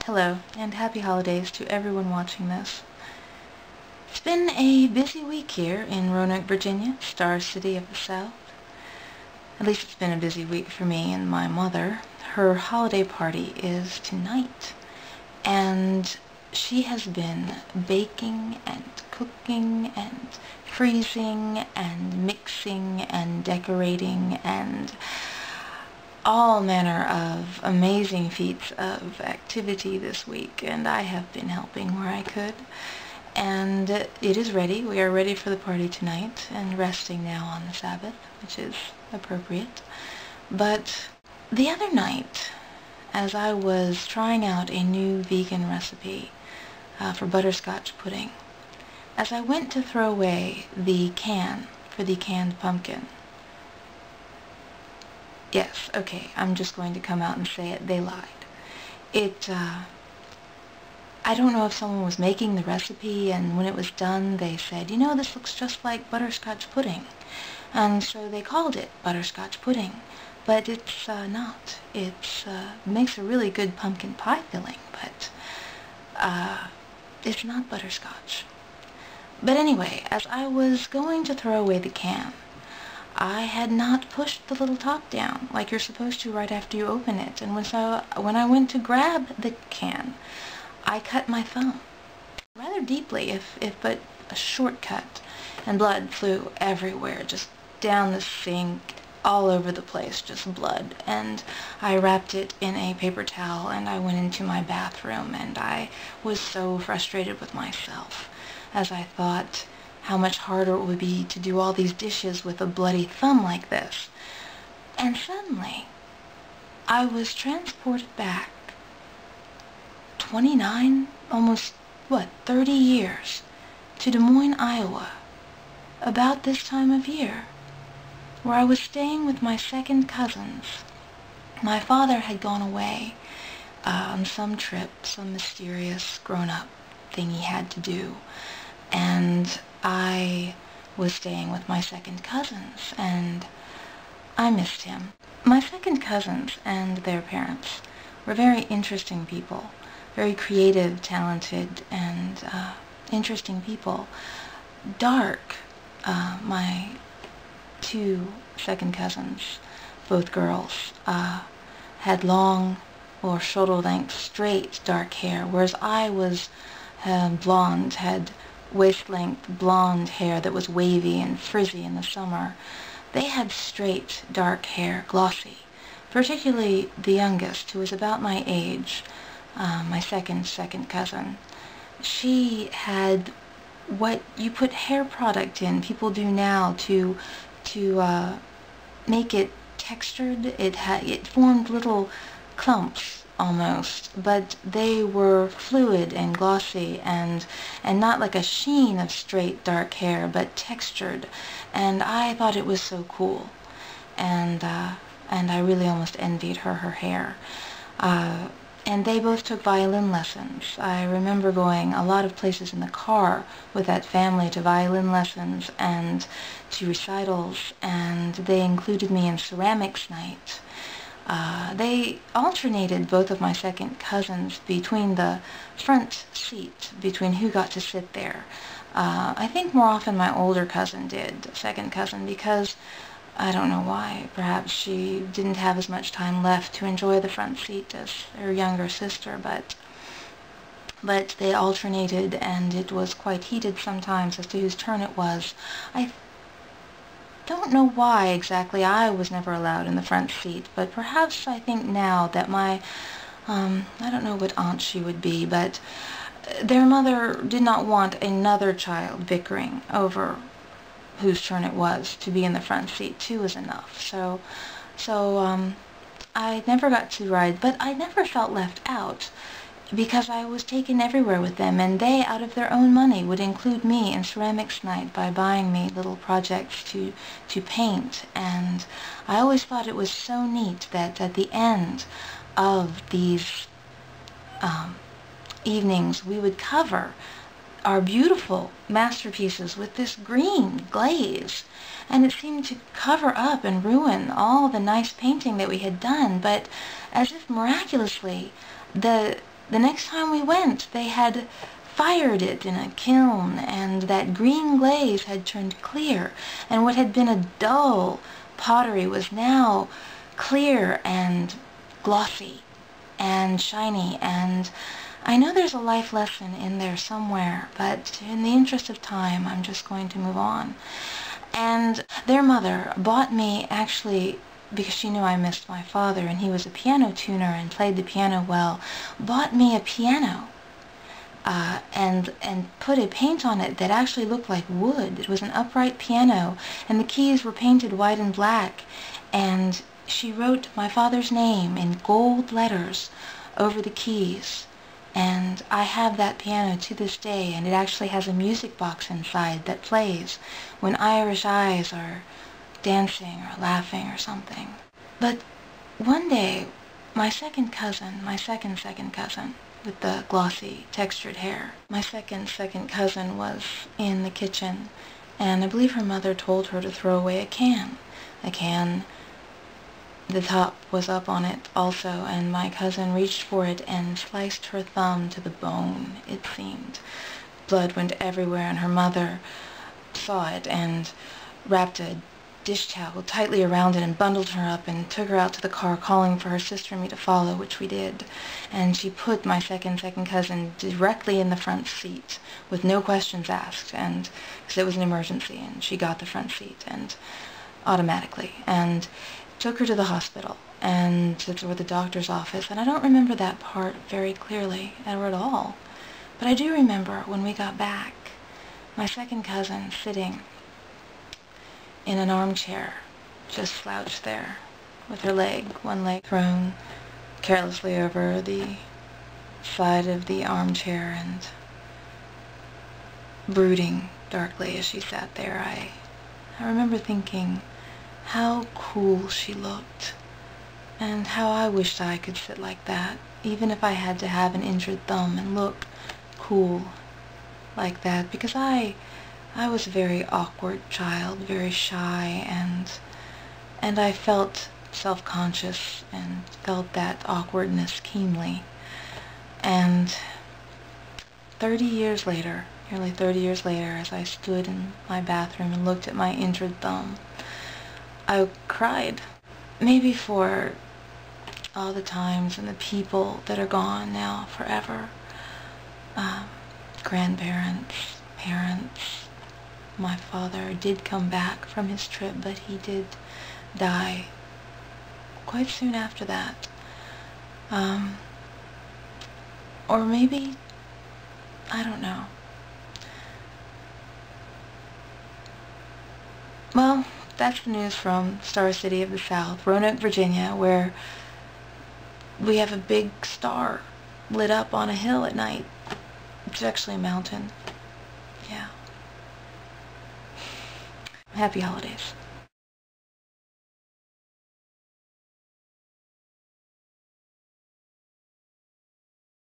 Hello, and happy holidays to everyone watching this. It's been a busy week here in Roanoke, Virginia, Star City of the South. At least it's been a busy week for me and my mother. Her holiday party is tonight, and she has been baking and cooking and freezing and mixing and decorating and all manner of amazing feats of activity this week, and I have been helping where I could. And it is ready. We are ready for the party tonight and resting now on the Sabbath, which is appropriate. But the other night, as I was trying out a new vegan recipe for butterscotch pudding, as I went to throw away the can for the canned pumpkin, yes, okay, I'm just going to come out and say it, they lied. I don't know if someone was making the recipe, and when it was done they said, you know, this looks just like butterscotch pudding. And so they called it butterscotch pudding. But it's not. It makes a really good pumpkin pie filling, but it's not butterscotch. But anyway, as I was going to throw away the can, I had not pushed the little top down like you're supposed to right after you open it, and when I went to grab the can, I cut my thumb rather deeply, if but a short cut, and blood flew everywhere, just down the sink, all over the place, just blood. And I wrapped it in a paper towel and I went into my bathroom, and I was so frustrated with myself as I thought how much harder it would be to do all these dishes with a bloody thumb like this. And suddenly, I was transported back 29, almost, 30 years, to Des Moines, Iowa, about this time of year, where I was staying with my second cousins. My father had gone away on some trip, some mysterious grown-up thing he had to do, and I was staying with my second cousins, and I missed him. My second cousins and their parents were very interesting people, very creative, talented, and interesting people. Dark, my two second cousins, both girls, had long or shoulder-length, straight, dark hair, whereas I was blonde, had waist-length blonde hair that was wavy and frizzy in the summer. They had straight, dark hair, glossy. Particularly the youngest, who was about my age, my second cousin. She had what you put hair product in, people do now, to make it textured. It formed little clumps almost, but they were fluid and glossy and not like a sheen of straight dark hair, but textured. And I thought it was so cool, and I really almost envied her hair. And they both took violin lessons. I remember going a lot of places in the car with that family to violin lessons and to recitals, and they included me in ceramics night. They alternated, both of my second cousins, between the front seat, between who got to sit there. I think more often my older cousin did, second cousin, because I don't know why. Perhaps she didn't have as much time left to enjoy the front seat as her younger sister, but they alternated, and it was quite heated sometimes as to whose turn it was. I don't know why exactly I was never allowed in the front seat, but perhaps I think now that my, I don't know what aunt she would be, but their mother did not want another child bickering over whose turn it was to be in the front seat. Two was enough. So I never got to ride, but I never felt left out, because I was taken everywhere with them, and they, out of their own money, would include me in ceramics night by buying me little projects to paint. And I always thought it was so neat that at the end of these evenings we would cover our beautiful masterpieces with this green glaze, and it seemed to cover up and ruin all the nice painting that we had done, but as if miraculously the the next time we went, they had fired it in a kiln, and that green glaze had turned clear, and what had been a dull pottery was now clear and glossy and shiny. And I know there's a life lesson in there somewhere, but in the interest of time, I'm just going to move on. And their mother bought me, actually, because she knew I missed my father, and he was a piano tuner and played the piano well, bought me a piano and put a paint on it that actually looked like wood. It was an upright piano, and the keys were painted white and black, and she wrote my father's name in gold letters over the keys. And I have that piano to this day, and it actually has a music box inside that plays when Irish eyes are dancing or laughing or something. But one day, my second cousin with the glossy, textured hair, my second cousin was in the kitchen, and I believe her mother told her to throw away a can. The top was up on it also, and my cousin reached for it and sliced her thumb to the bone, it seemed. Blood went everywhere, and her mother saw it and wrapped a dish towel tightly around it and bundled her up and took her out to the car, calling for her sister and me to follow, which we did. And she put my second cousin directly in the front seat with no questions asked, and because it was an emergency, and she got the front seat and automatically, and took her to the hospital and to the doctor's office. And I don't remember that part very clearly or at all, but I do remember when we got back, my second cousin sitting in an armchair, just slouched there, with her one leg thrown carelessly over the side of the armchair and brooding darkly as she sat there. I remember thinking how cool she looked, and how I wished I could sit like that, even if I had to have an injured thumb and look cool like that, because I was a very awkward child, very shy, and I felt self-conscious and felt that awkwardness keenly. And 30 years later, nearly 30 years later, as I stood in my bathroom and looked at my injured thumb, I cried. Maybe for all the times and the people that are gone now forever. Grandparents, parents. My father did come back from his trip, but he did die quite soon after that. Or maybe, I don't know. Well, that's the news from Star City of the South, Roanoke, Virginia, where we have a big star lit up on a hill at night. It's actually a mountain. Yeah. Happy holidays.